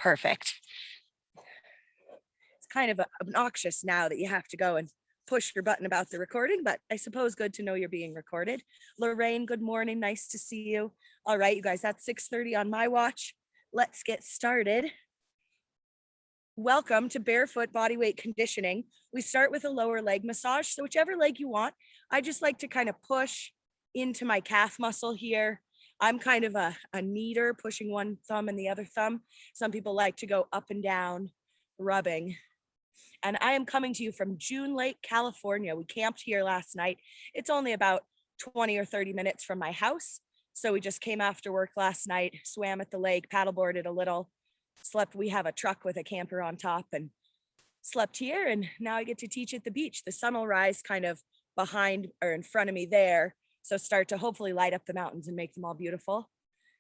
Perfect. It's kind of obnoxious now that you have to go and push your button about the recording, but I suppose good to know you're being recorded. Lorraine, good morning. Nice to see you. All right, you guys, that's 6:30 on my watch. Let's get started. Welcome to Barefoot Bodyweight Conditioning. We start with a lower leg massage. So whichever leg you want, I just like to kind of push into my calf muscle here. I'm kind of a kneader, pushing one thumb and the other thumb. Some people like to go up and down, rubbing. And I am coming to you from June Lake, California. We camped here last night. It's only about 20 or 30 minutes from my house. So we just came after work last night, swam at the lake, paddleboarded a little, slept. We have a truck with a camper on top and slept here. And now I get to teach at the beach. The sun will rise kind of behind or in front of me there. So start to hopefully light up the mountains and make them all beautiful.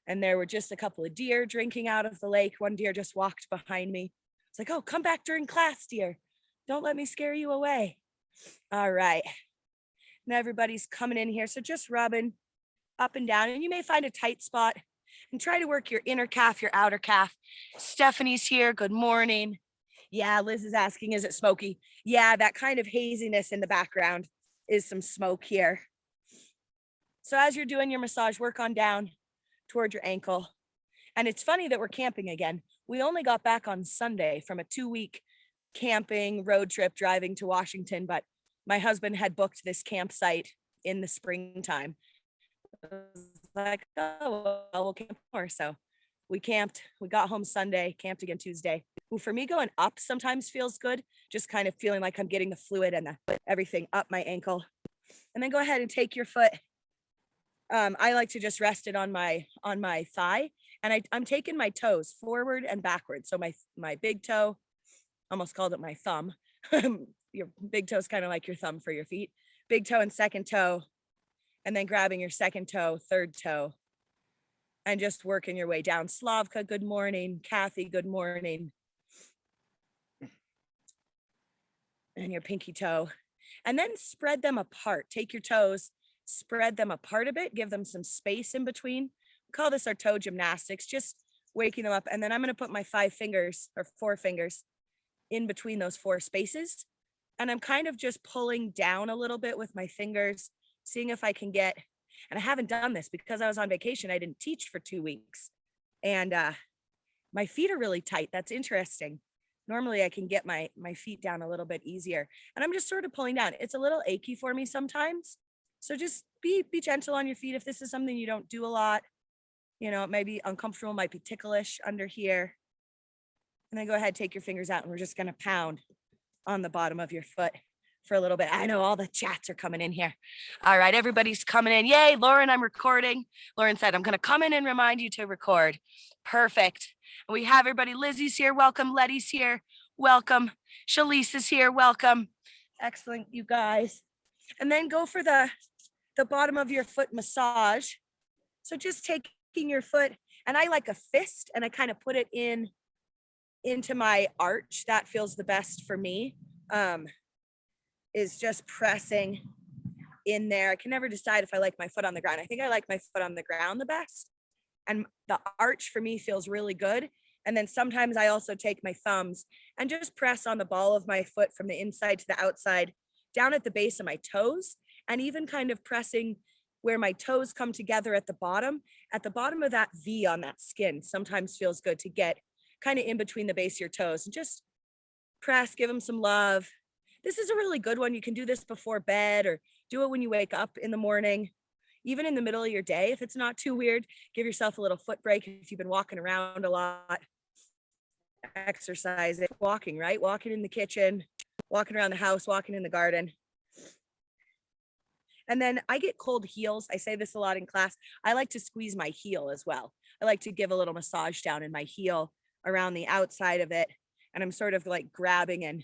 And there were just a couple of deer drinking out of the lake. One deer just walked behind me. It's like, oh, come back during class, deer. Don't let me scare you away. All right. Now everybody's coming in here. So just rubbing up and down. And you may find a tight spot and try to work your inner calf, your outer calf. Stephanie's here. Good morning. Yeah, Liz is asking, is it smoky? Yeah, that kind of haziness in the background is some smoke here. So as you're doing your massage, work on down toward your ankle. And it's funny that we're camping again. We only got back on Sunday from a 2-week camping road trip driving to Washington, but my husband had booked this campsite in the springtime. I was like, oh, well, we'll camp more. So we camped, we got home Sunday, camped again Tuesday. Ooh, for me, going up sometimes feels good. Just kind of feeling like I'm getting the fluid and everything up my ankle. And then go ahead and take your foot. I like to just rest it on my thigh, and I'm taking my toes forward and backwards. So my big toe, almost called it my thumb. Your big toe is kind of like your thumb for your feet. Big toe and second toe, and then grabbing your second toe, third toe, and just working your way down. Slavka, good morning. Kathy, good morning. And your pinky toe, and then spread them apart. Take your toes, spread them apart a bit, give them some space in between. We call this our toe gymnastics, just waking them up. And then I'm going to put my 5 fingers or 4 fingers in between those 4 spaces. And I'm kind of just pulling down a little bit with my fingers, seeing if I can get, and I haven't done this because I was on vacation. I didn't teach for 2 weeks and my feet are really tight. That's interesting. Normally I can get my feet down a little bit easier, and I'm just sort of pulling down. It's a little achy for me sometimes. So just be gentle on your feet. If this is something you don't do a lot, it may be uncomfortable, might be ticklish under here. And then go ahead, take your fingers out, and we're just going to pound on the bottom of your foot for a little bit. I know all the chats are coming in here. All right, everybody's coming in. Yay, Lauren, I'm recording. Lauren said, I'm going to come in and remind you to record. Perfect. And we have everybody. Lizzie's here. Welcome. Letty's here. Welcome. Shalise is here. Welcome. Excellent, you guys. And then go for the bottom of your foot massage. So just taking your foot, and I like a fist, and I kind of put it into my arch. That feels the best for me. Is just pressing in there. I can never decide if I like my foot on the ground. I think I like my foot on the ground the best. And the arch for me feels really good. And then sometimes I also take my thumbs and just press on the ball of my foot from the inside to the outside, down at the base of my toes, and even kind of pressing where my toes come together at the bottom of that V on that skin. Sometimes feels good to get kind of in between the base of your toes and just press, give them some love. This is a really good one. You can do this before bed or do it when you wake up in the morning, even in the middle of your day. If it's not too weird, give yourself a little foot break. If you've been walking around a lot, exercise it, walking, right? Walking in the kitchen, walking around the house, walking in the garden. And then I get cold heels. I say this a lot in class. I like to squeeze my heel as well. I like to give a little massage down in my heel around the outside of it. And I'm sort of like grabbing and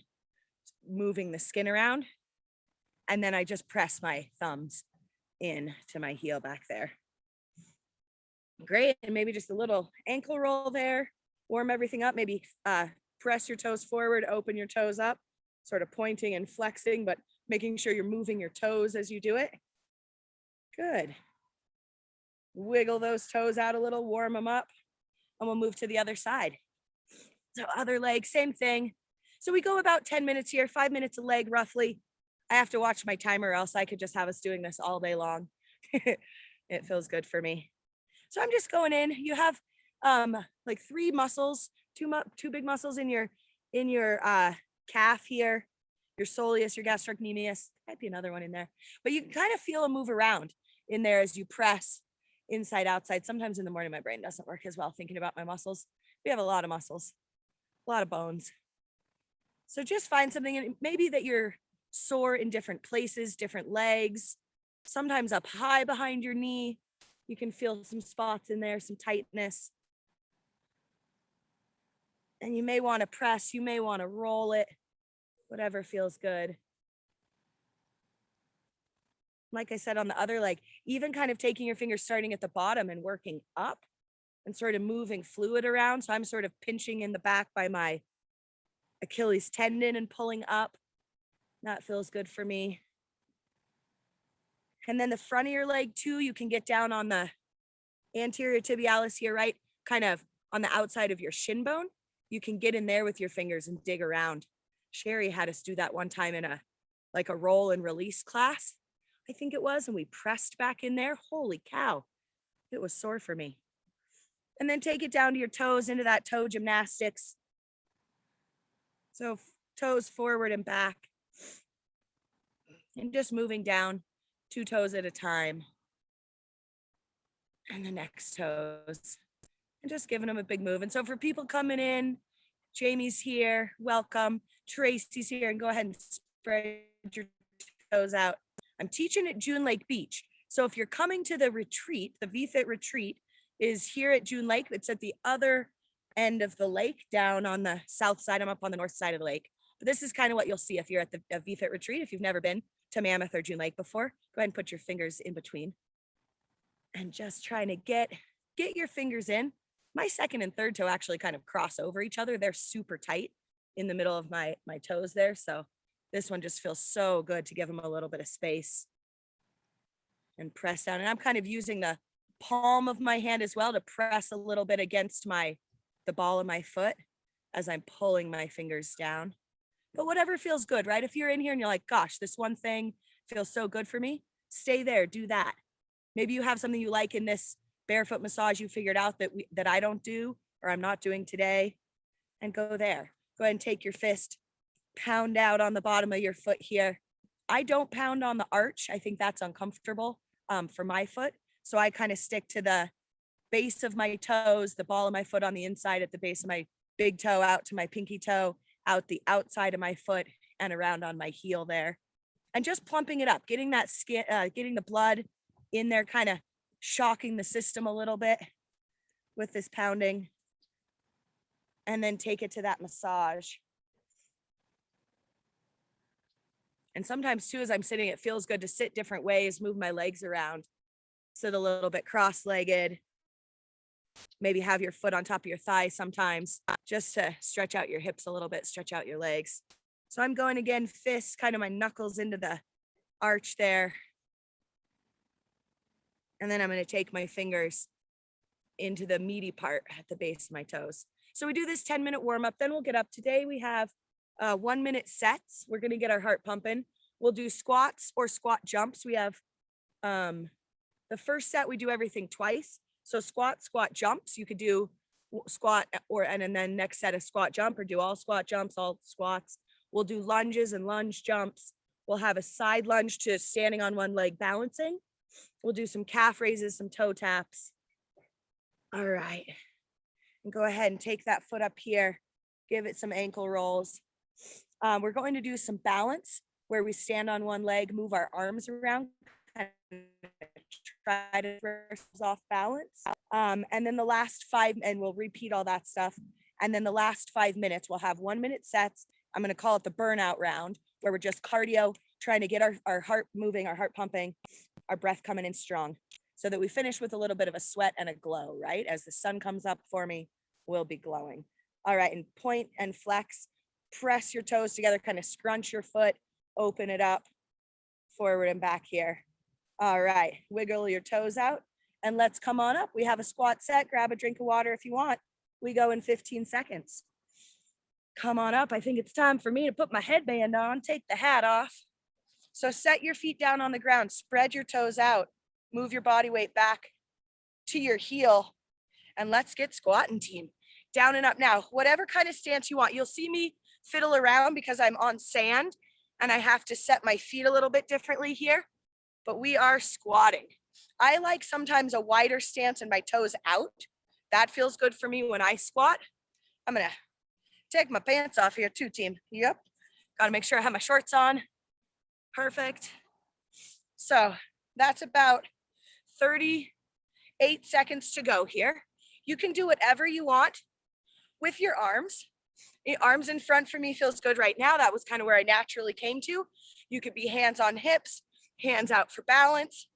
moving the skin around. And then I just press my thumbs in to my heel back there. Great. And maybe just a little ankle roll there. Warm everything up. Maybe press your toes forward, open your toes up, sort of pointing and flexing, but making sure you're moving your toes as you do it. Good. Wiggle those toes out a little, warm them up, and we'll move to the other side. So other leg, same thing. So we go about 10 minutes here, 5 minutes a leg roughly. I have to watch my timer, or else I could just have us doing this all day long. It feels good for me. So I'm just going in. You have like three muscles, two big muscles in your calf here, your soleus, your gastrocnemius. Might be another one in there, but you can kind of feel them move around in there as you press inside, outside. Sometimes in the morning, my brain doesn't work as well thinking about my muscles. We have a lot of muscles, a lot of bones. So just find something, and maybe that you're sore in different places, different legs, sometimes up high behind your knee. You can feel some spots in there, some tightness. And you may want to press, you may want to roll it, whatever feels good. Like I said, on the other leg, even kind of taking your fingers starting at the bottom and working up and sort of moving fluid around. So I'm sort of pinching in the back by my Achilles tendon and pulling up. That feels good for me. And then the front of your leg too, you can get down on the anterior tibialis here, right? Kind of on the outside of your shin bone. You can get in there with your fingers and dig around. Sherry had us do that one time in a roll and release class, I think it was, and we pressed back in there. Holy cow, it was sore for me. And then take it down to your toes, into that toe gymnastics. So toes forward and back. And just moving down 2 toes at a time. And the next toes. And just giving them a big move. And so for people coming in, Jamie's here, welcome. Tracy's here, and go ahead and spread your toes out. I'm teaching at June Lake Beach. So if you're coming to the retreat, the VFit retreat is here at June Lake. It's at the other end of the lake, down on the south side. I'm up on the north side of the lake. But this is kind of what you'll see if you're at the VFit retreat. If you've never been to Mammoth or June Lake before, go ahead and put your fingers in between. And just trying to get your fingers in. My second and third toe actually kind of cross over each other. They're super tight in the middle of my toes there. So this one just feels so good to give them a little bit of space and press down. And I'm kind of using the palm of my hand as well to press a little bit against the ball of my foot as I'm pulling my fingers down. But whatever feels good, right? If you're in here and you're like, gosh, this one thing feels so good for me, stay there, do that. Maybe you have something you like in this barefoot massage you figured out that I don't do, or I'm not doing today, and go there. Go ahead and take your fist, pound out on the bottom of your foot here. I don't pound on the arch. I think that's uncomfortable for my foot. So I kind of stick to the base of my toes, the ball of my foot on the inside at the base of my big toe, out to my pinky toe, out the outside of my foot and around on my heel there. And just plumping it up, getting that skin, getting the blood in there, kind of shocking the system a little bit with this pounding. And then take it to that massage. And sometimes too, as I'm sitting, it feels good to sit different ways, move my legs around, sit a little bit cross-legged, maybe have your foot on top of your thigh sometimes, just to stretch out your hips a little bit, stretch out your legs. So I'm going again, fists, kind of my knuckles into the arch there. And then I'm going to take my fingers into the meaty part at the base of my toes. So we do this 10-minute warm up, then we'll get up. Today we have 1-minute sets. We're going to get our heart pumping. We'll do squats or squat jumps. We have the first set, we do everything twice. So squat jumps. You could do squat and then next set of squat jump, or do all squat jumps, all squats. We'll do lunges and lunge jumps. We'll have a side lunge to standing on one leg balancing. We'll do some calf raises, some toe taps. All right. And go ahead and take that foot up here. Give it some ankle rolls. We're going to do some balance where we stand on one leg, move our arms around, kind of try to reverse off balance. And then the last 5, and we'll repeat all that stuff. And then the last 5 minutes, we'll have 1-minute sets. I'm going to call it the burnout round, where we're just cardio, trying to get our heart moving, our heart pumping, our breath coming in strong, so that we finish with a little bit of a sweat and a glow, right? As the sun comes up for me, we'll be glowing. All right, and point and flex, press your toes together, kind of scrunch your foot, open it up, forward and back here. All right, wiggle your toes out, and let's come on up. We have a squat set. Grab a drink of water if you want. We go in 15 seconds. Come on up. I think it's time for me to put my headband on, take the hat off. So set your feet down on the ground, spread your toes out, move your body weight back to your heel, and let's get squatting, team. Down and up now, whatever kind of stance you want. You'll see me fiddle around because I'm on sand and I have to set my feet a little bit differently here, but we are squatting. I like sometimes a wider stance and my toes out. That feels good for me when I squat. I'm gonna take my pants off here too, team. Yep, gotta make sure I have my shorts on. Perfect. So that's about 38 seconds to go here. You can do whatever you want with your arms. The arms in front for me feels good right now. That was kind of where I naturally came to. You could be hands on hips, hands out for balance.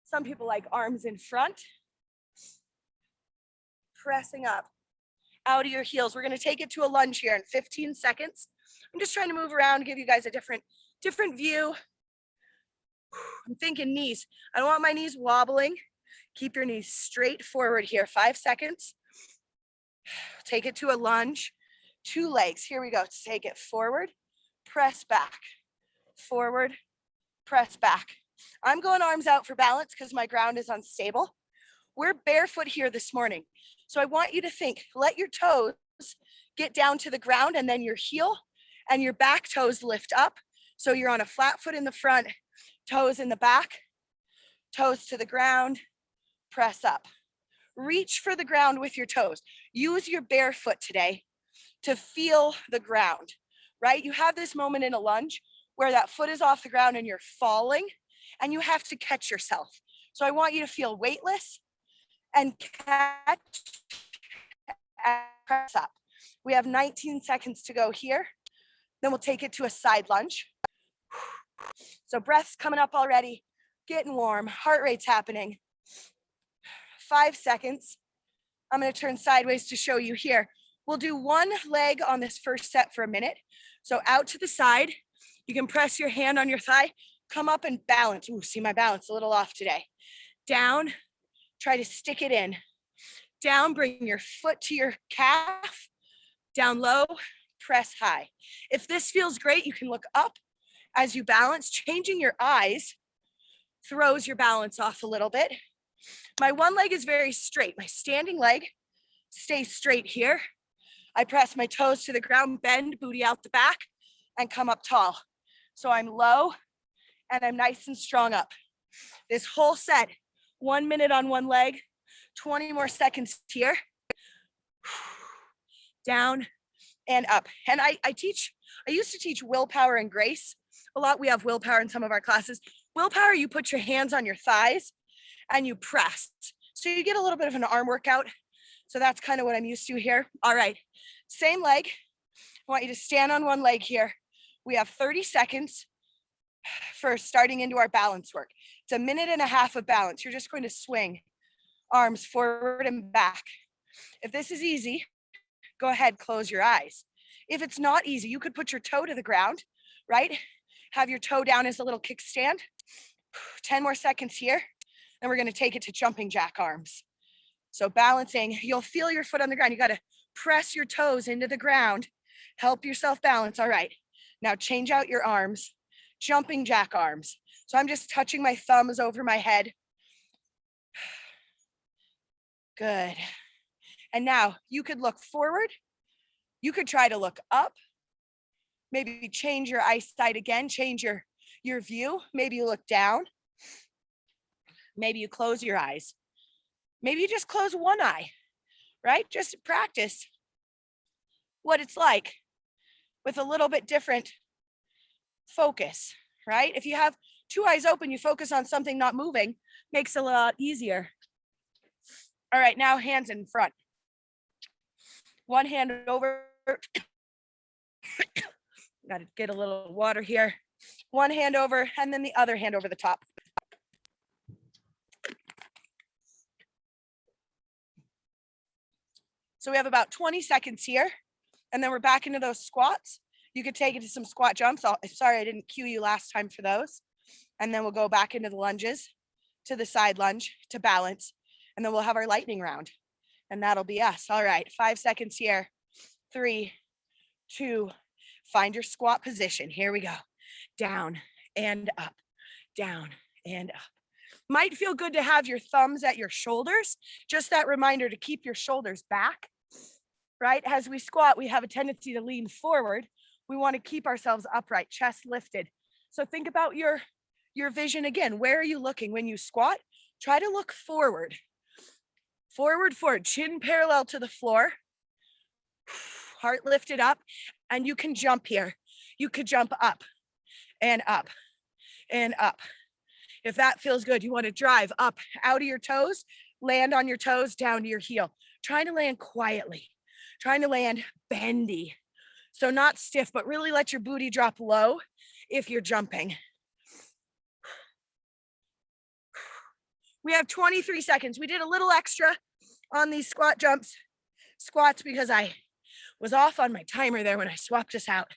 Some people like arms in front. Pressing up out of your heels. We're gonna take it to a lunge here in 15 seconds. I'm just trying to move around, give you guys a different view. I'm thinking knees. I don't want my knees wobbling. Keep your knees straight forward here. 5 seconds. Take it to a lunge. 2 legs. Here we go. Take it forward, press back, forward, press back. I'm going arms out for balance because my ground is unstable. We're barefoot here this morning. So I want you to think, let your toes get down to the ground and then your heel and your back toes lift up. So you're on a flat foot in the front, toes in the back, toes to the ground, press up. Reach for the ground with your toes. Use your barefoot today to feel the ground, right? You have this moment in a lunge where that foot is off the ground and you're falling and you have to catch yourself. So I want you to feel weightless and catch and press up. We have 19 seconds to go here. Then we'll take it to a side lunge. So breath's coming up already, getting warm, heart rate's happening. 5 seconds. I'm gonna turn sideways to show you here. We'll do one leg on this first set for a minute. So out to the side, you can press your hand on your thigh, come up and balance. Ooh, see my balance a little off today. Down, try to stick it in. Down, bring your foot to your calf. Down low, press high. If this feels great, you can look up as you balance. Changing your eyes throws your balance off a little bit. My one leg is very straight. My standing leg stays straight here. I press my toes to the ground, bend, booty out the back, and come up tall. So I'm low and I'm nice and strong up. This whole set, 1 minute on one leg, 20 more seconds here. Down and up. And I used to teach willpower and grace a lot. We have willpower in some of our classes. Willpower, you put your hands on your thighs and you press. So you get a little bit of an arm workout. So that's kind of what I'm used to here. All right, same leg. I want you to stand on one leg here. We have 30 seconds for starting into our balance work. It's a minute and a half of balance. You're just going to swing arms forward and back. If this is easy, go ahead, close your eyes. If it's not easy, you could put your toe to the ground, right? Have your toe down as a little kickstand. 10 more seconds here. And we're gonna take it to jumping jack arms. So balancing, you'll feel your foot on the ground. You gotta press your toes into the ground. Help yourself balance. All right, now change out your arms. Jumping jack arms. So I'm just touching my thumbs over my head. Good. And now you could look forward. You could try to look up. Maybe change your eyesight again, change your view. Maybe you look down. Maybe you close your eyes. Maybe you just close one eye, right? Just practice what it's like with a little bit different focus, right? If you have 2 eyes open, you focus on something not moving, makes it a lot easier. All right, now hands in front. One hand over. Got to get a little water here. One hand over and then the other hand over the top. So we have about 20 seconds here and then we're back into those squats. You could take it to some squat jumps. Sorry, I didn't cue you last time for those. And then we'll go back into the lunges, to the side lunge, to balance. And then we'll have our lightning round. And that'll be us. All right, 5 seconds here. 3, 2. Find your squat position. Here we go. Down and up, down and up. Might feel good to have your thumbs at your shoulders. Just that reminder to keep your shoulders back, right? As we squat, we have a tendency to lean forward. We want to keep ourselves upright, chest lifted. So think about your vision again. Where are you looking when you squat? Try to look forward. Forward, forward, chin parallel to the floor. Heart lifted up, and you can jump here. You could jump up and up and up. If that feels good, you want to drive up out of your toes, land on your toes, down to your heel. Trying to land quietly, trying to land bendy. So not stiff, but really let your booty drop low if you're jumping. We have 23 seconds. We did a little extra on these squats because I was off on my timer there when I swapped us out.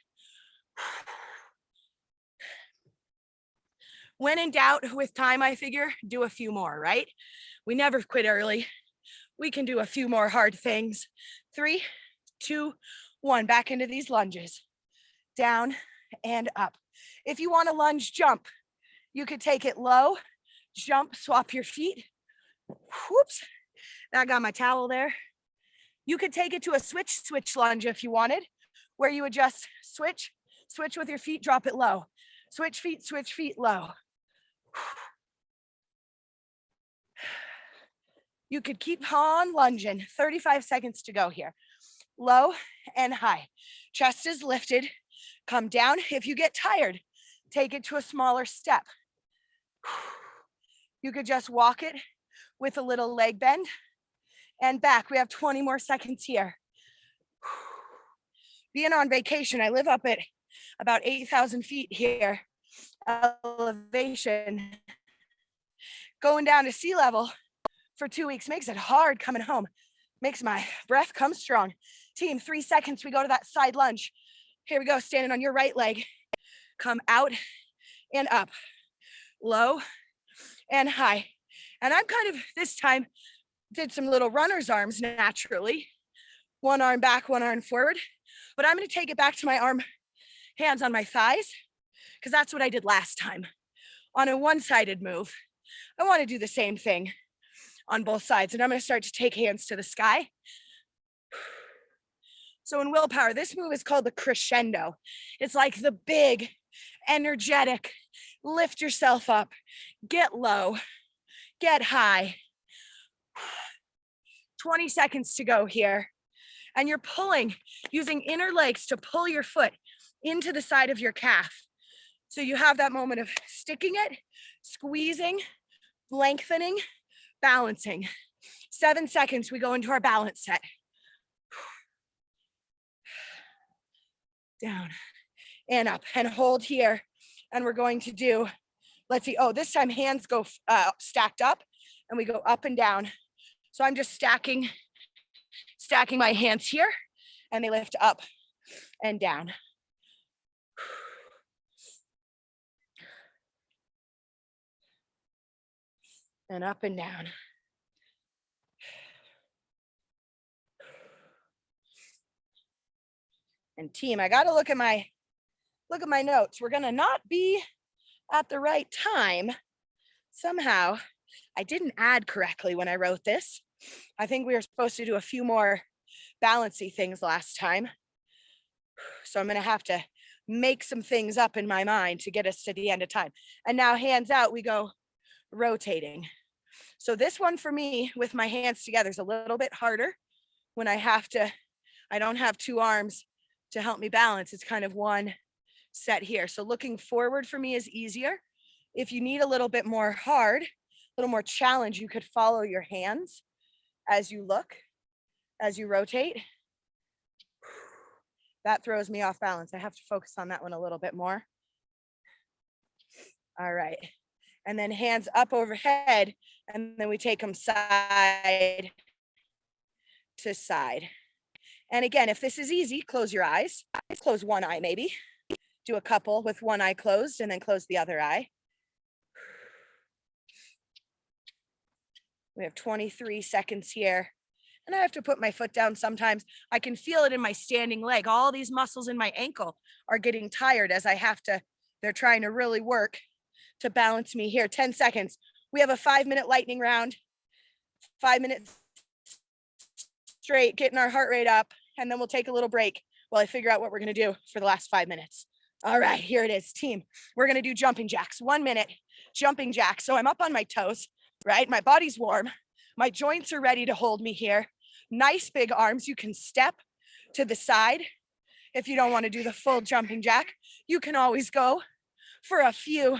When in doubt with time, I figure, do a few more, right? We never quit early. We can do a few more hard things. 3, 2, 1, back into these lunges. Down and up. If you want a lunge jump, you could take it low, jump, swap your feet. Whoops, I got my towel there. You could take it to a switch lunge if you wanted, where you would just switch with your feet, drop it low. Switch feet, low. You could keep on lunging. 35 seconds to go here. Low and high. Chest is lifted. Come down. If you get tired, take it to a smaller step. You could just walk it with a little leg bend and back. We have 20 more seconds here. Being on vacation, I live up at about 8,000 feet here. Elevation. Going down to sea level for 2 weeks makes it hard coming home. Makes my breath come strong. Team, 3 seconds. We go to that side lunge. Here we go, standing on your right leg. Come out and up. Low and high. And I'm kind of, this time, did some little runner's arms naturally. One arm back, one arm forward. But I'm going to take it back to my arm, hands on my thighs, because that's what I did last time on a one-sided move. I want to do the same thing on both sides. And I'm going to start to take hands to the sky. So in willpower, this move is called the crescendo. It's like the big, energetic, lift yourself up, get low, get high. 20 seconds to go here. And you're pulling, using inner legs to pull your foot into the side of your calf. So you have that moment of sticking it, squeezing, lengthening, balancing. 7 seconds, we go into our balance set. Down and up and hold here. And we're going to do, let's see, oh, this time hands go stacked up and we go up and down. So I'm just stacking my hands here and they lift up and down. And up and down. And team, I got to look at my notes. We're going to not be at the right time. Somehow, I didn't add correctly when I wrote this. I think we were supposed to do a few more balancy things last time. So I'm going to have to make some things up in my mind to get us to the end of time. And now hands out, we go rotating. So this one for me with my hands together is a little bit harder when I don't have two arms to help me balance. It's kind of one set here. So looking forward for me is easier. If you need a little bit more hard, a little more challenge, you could follow your hands as you look, as you rotate. That throws me off balance. I have to focus on that one a little bit more. All right. And then hands up overhead, and then we take them side to side. And again, if this is easy, close your eyes. Close one eye maybe. Do a couple with one eye closed and then close the other eye. We have 23 seconds here. And I have to put my foot down sometimes. I can feel it in my standing leg. All these muscles in my ankle are getting tired as I have to, they're trying to really work to balance me here. 10 seconds. We have a 5-minute lightning round, 5 minutes straight, getting our heart rate up, and then we'll take a little break while I figure out what we're going to do for the last 5 minutes. All right, here it is, team. We're going to do jumping jacks. 1 minute jumping jacks. So I'm up on my toes, right? My body's warm. My joints are ready to hold me here. Nice big arms. You can step to the side. If you don't want to do the full jumping jack, you can always go for a few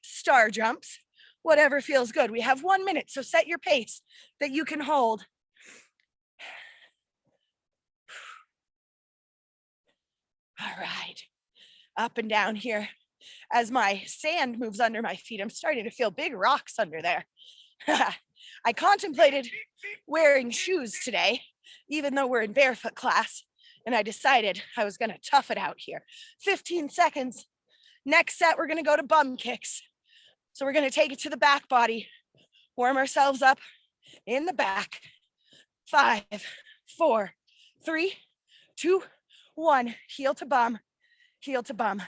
star jumps, whatever feels good. We have 1 minute, so set your pace that you can hold. All right, up and down here. As my sand moves under my feet, I'm starting to feel big rocks under there. I contemplated wearing shoes today, even though we're in barefoot class, and I decided I was going to tough it out here. 15 seconds. Next set, we're going to go to bum kicks. So we're going to take it to the back body, warm ourselves up in the back. 5, 4, 3, 2, 1. Heel to bum, heel to bum.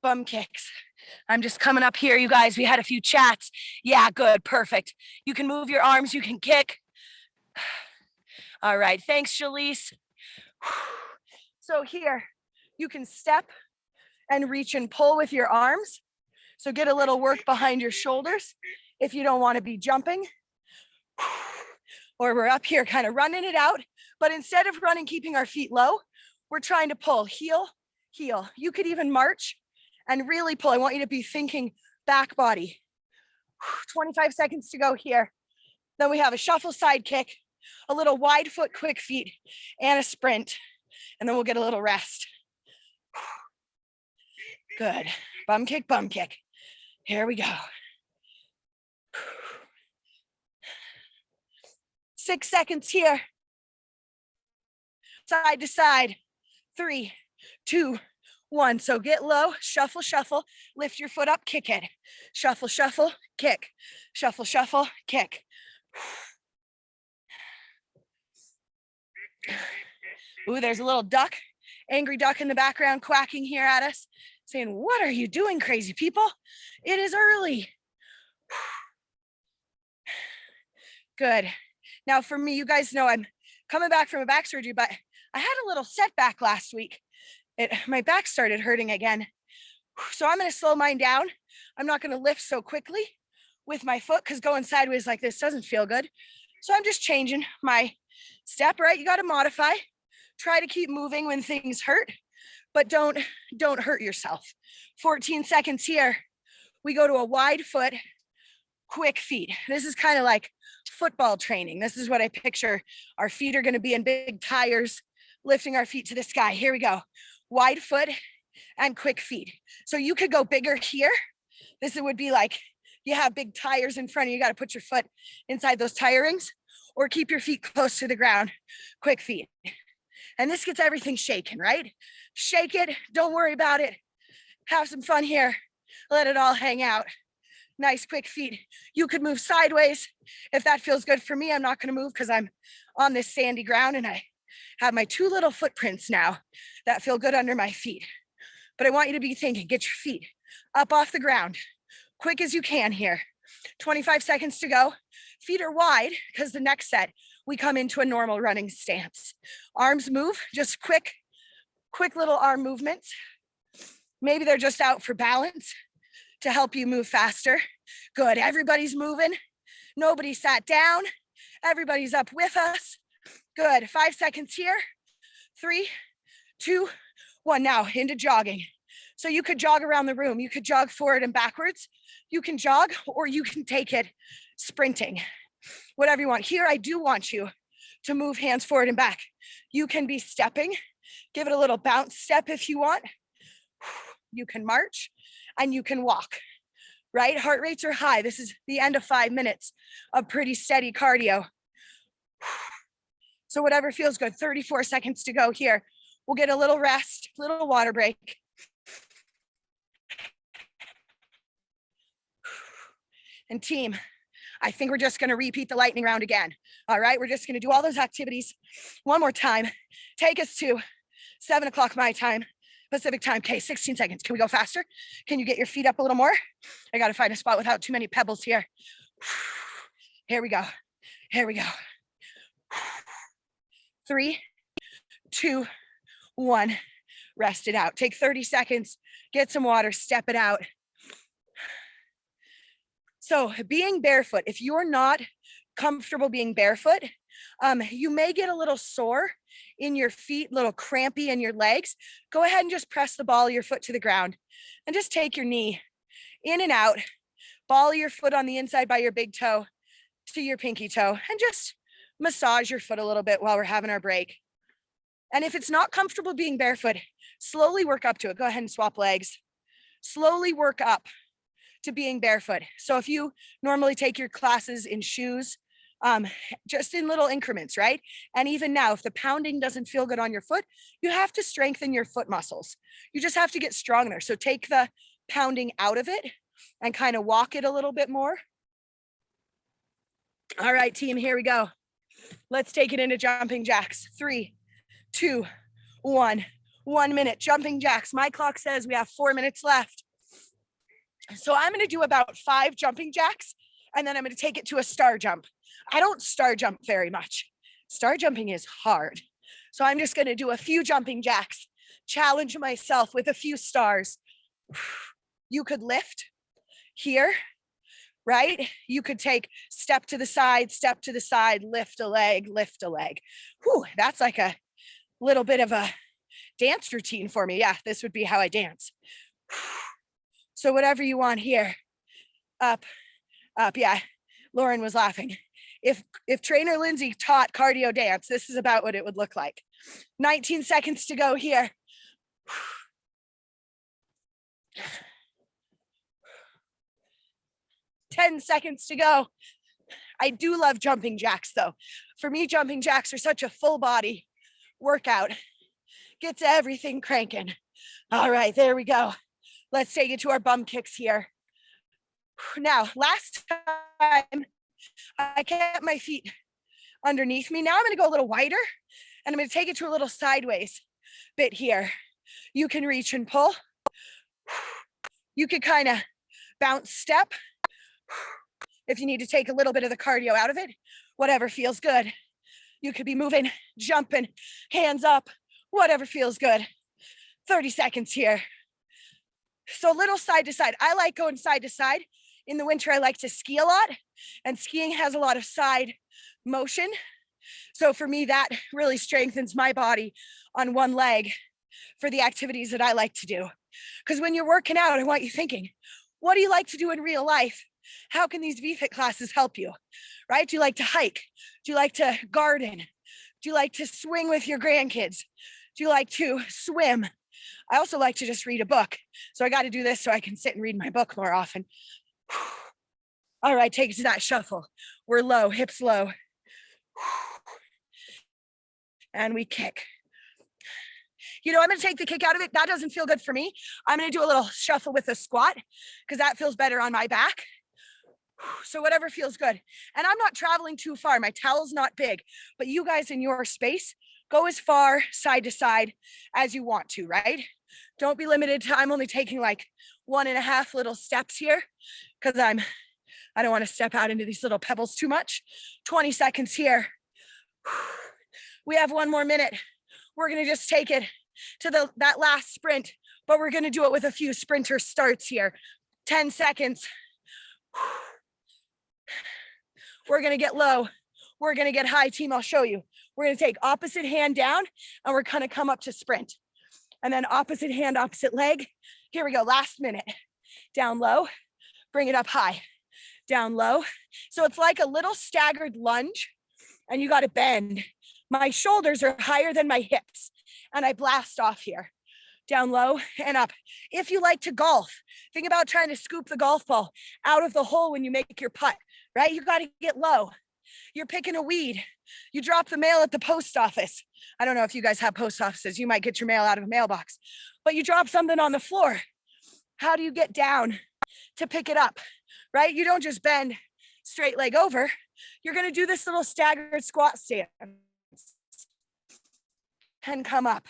Bum kicks. I'm just coming up here, you guys. We had a few chats. Yeah, good, perfect. You can move your arms, you can kick. All right, thanks, Shalise. So here, you can step and reach and pull with your arms. So get a little work behind your shoulders if you don't want to be jumping. Or we're up here kind of running it out, but instead of running, keeping our feet low, we're trying to pull heel, heel. You could even march and really pull. I want you to be thinking back body. 25 seconds to go here. Then we have a shuffle side kick, a little wide foot quick feet, and a sprint. And then we'll get a little rest. Good. Bum kick, bum kick. Here we go. 6 seconds here. Side to side. 3, 2, 1. So get low, shuffle, shuffle, lift your foot up, kick it. Shuffle, shuffle, kick. Shuffle, shuffle, kick. Ooh, there's a little duck, angry duck in the background quacking here at us, saying, what are you doing, crazy people? It is early. Good. Now for me, you guys know I'm coming back from a back surgery, but I had a little setback last week. My back started hurting again. So I'm going to slow mine down. I'm not going to lift so quickly with my foot because going sideways like this doesn't feel good. So I'm just changing my step, right? You got to modify. Try to keep moving when things hurt, but don't hurt yourself. 14 seconds here. We go to a wide foot, quick feet. This is kind of like football training. This is what I picture. Our feet are going to be in big tires, lifting our feet to the sky. Here we go. Wide foot and quick feet. So you could go bigger here. This would be like you have big tires in front of you. You got to put your foot inside those tire rings or keep your feet close to the ground. Quick feet. And this gets everything shaken, right? Shake it. Don't worry about it. Have some fun here. Let it all hang out. Nice quick feet. You could move sideways if that feels good for me. I'm not going to move because I'm on this sandy ground and I have my 2 little footprints now that feel good under my feet. But I want you to be thinking, get your feet up off the ground, quick as you can here. 25 seconds to go. Feet are wide because the next set, we come into a normal running stance. Arms move, just quick little arm movements. Maybe they're just out for balance to help you move faster. Good, everybody's moving. Nobody sat down. Everybody's up with us. Good, 5 seconds here. 3, 2, 1. Now into jogging. So you could jog around the room. You could jog forward and backwards. You can jog or you can take it sprinting. Whatever you want. Here, I do want you to move hands forward and back. You can be stepping. Give it a little bounce step if you want. You can march and you can walk, right? Heart rates are high. This is the end of 5 minutes of pretty steady cardio. So whatever feels good. 34 seconds to go here. We'll get a little rest, little water break. And team, I think we're just going to repeat the lightning round again. All right, we're just going to do all those activities one more time. Take us to 7 o'clock my time, Pacific time. Okay, 16 seconds. Can we go faster? Can you get your feet up a little more? I got to find a spot without too many pebbles here. Here we go. Here we go. 3, 2, 1. Rest it out. Take 30 seconds. Get some water. Step it out. So being barefoot, if you're not comfortable being barefoot, you may get a little sore in your feet, a little crampy in your legs. Go ahead and just press the ball of your foot to the ground and just take your knee in and out. Ball of your foot on the inside by your big toe to your pinky toe and just massage your foot a little bit while we're having our break. And if it's not comfortable being barefoot, slowly work up to it. Go ahead and swap legs. Slowly work up to being barefoot. So if you normally take your classes in shoes, just in little increments, right? And even now, if the pounding doesn't feel good on your foot, you have to strengthen your foot muscles. You just have to get stronger. So take the pounding out of it and kind of walk it a little bit more. All right, team, here we go. Let's take it into jumping jacks. 3, 2, 1. 1 minute, jumping jacks. My clock says we have 4 minutes left. So I'm going to do about 5 jumping jacks, and then I'm going to take it to a star jump. I don't star jump very much. Star jumping is hard. So I'm just going to do a few jumping jacks, challenge myself with a few stars. You could lift here, right? You could take step to the side, lift a leg, lift a leg. Whew, that's like a little bit of a dance routine for me. Yeah, this would be how I dance. So whatever you want here, up. Yeah, Lauren was laughing. If trainer Lindsay taught cardio dance, this is about what it would look like. 19 seconds to go here. 10 seconds to go. I do love jumping jacks though. For me, jumping jacks are such a full body workout. Gets everything cranking. All right, there we go. Let's take it to our bum kicks here. Now, last time I kept my feet underneath me. Now I'm going to go a little wider and I'm going to take it to a little sideways bit here. You can reach and pull. You could kind of bounce step if you need to take a little bit of the cardio out of it, whatever feels good. You could be moving, jumping, hands up, whatever feels good. 30 seconds here. So little side to side. I like going side to side. In the winter, I like to ski a lot, and skiing has a lot of side motion. So for me, that really strengthens my body on one leg for the activities that I like to do. Because when you're working out, I want you thinking, what do you like to do in real life? How can these VFit classes help you, right? Do you like to hike? Do you like to garden? Do you like to swing with your grandkids? Do you like to swim? I also like to just read a book. So I got to do this so I can sit and read my book more often. All right, take it to that shuffle. We're low, hips low. And we kick. You know, I'm going to take the kick out of it. That doesn't feel good for me. I'm going to do a little shuffle with a squat because that feels better on my back. So whatever feels good. And I'm not traveling too far. My towel's not big, but you guys in your space, go as far side to side as you want to, right? Don't be limited to, I'm only taking like 1.5 little steps here because I don't want to step out into these little pebbles too much. 20 seconds here. We have 1 more minute. We're going to just take it to that last sprint, but we're going to do it with a few sprinter starts here. 10 seconds. We're going to get low. We're going to get high, team. I'll show you. We're going to take opposite hand down and we're going to come up to sprint. And then opposite hand, opposite leg. Here we go. Last minute. Down low. Bring it up high. Down low. So it's like a little staggered lunge and you got to bend. My shoulders are higher than my hips and I blast off here. Down low and up. If you like to golf, think about trying to scoop the golf ball out of the hole when you make your putt, right? You got to get low. You're picking a weed. You drop the mail at the post office. I don't know if you guys have post offices. You might get your mail out of a mailbox, but you drop something on the floor. How do you get down to pick it up, right? You don't just bend, straight leg over, you're going to do this little staggered squat stance and come up.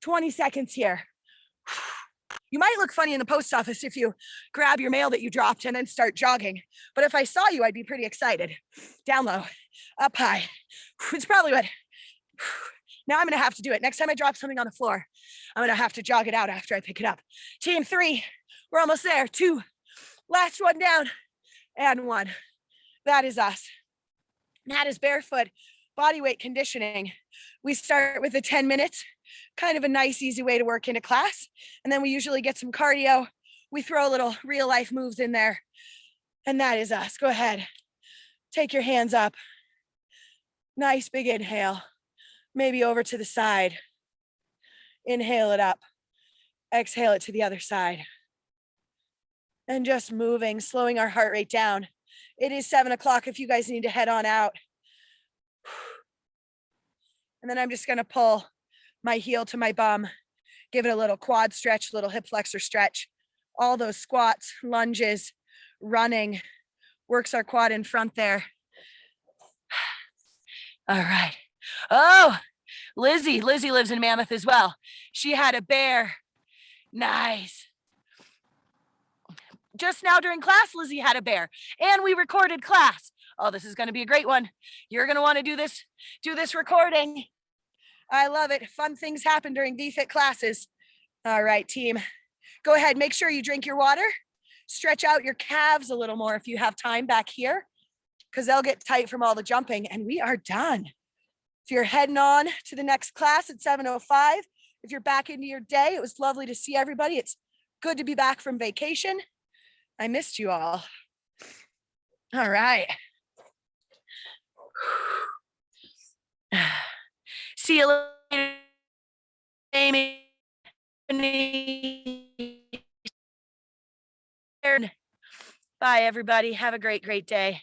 20 seconds here. You might look funny in the post office if you grab your mail that you dropped and then start jogging. But if I saw you, I'd be pretty excited. Down low, up high. It's probably what. Now I'm going to have to do it. Next time I drop something on the floor, I'm going to have to jog it out after I pick it up. Team 3, we're almost there. 2, last one down, and 1. That is us. That is Barefoot bodyweight conditioning. We start with the 10 minutes, kind of a nice, easy way to work into class. And then we usually get some cardio. We throw a little real life moves in there. And that is us. Go ahead. Take your hands up. Nice big inhale. Maybe over to the side. Inhale it up. Exhale it to the other side. And just moving, slowing our heart rate down. It is 7 o'clock if you guys need to head on out. And then I'm just going to pull my heel to my bum, give it a little quad stretch, little hip flexor stretch. All those squats, lunges, running, works our quad in front there. All right. Oh, Lizzie lives in Mammoth as well. She had a bear. Nice. Just now during class, Lizzie had a bear, and we recorded class. Oh, this is going to be a great one. You're going to want to do this recording. I love it. Fun things happen during VFit classes. All right, team. Go ahead. Make sure you drink your water. Stretch out your calves a little more if you have time back here, because they'll get tight from all the jumping, and we are done. If you're heading on to the next class at 7:05, if you're back into your day, it was lovely to see everybody. It's good to be back from vacation. I missed you all. All right. See you later, Amy. Bye, everybody. Have a great day.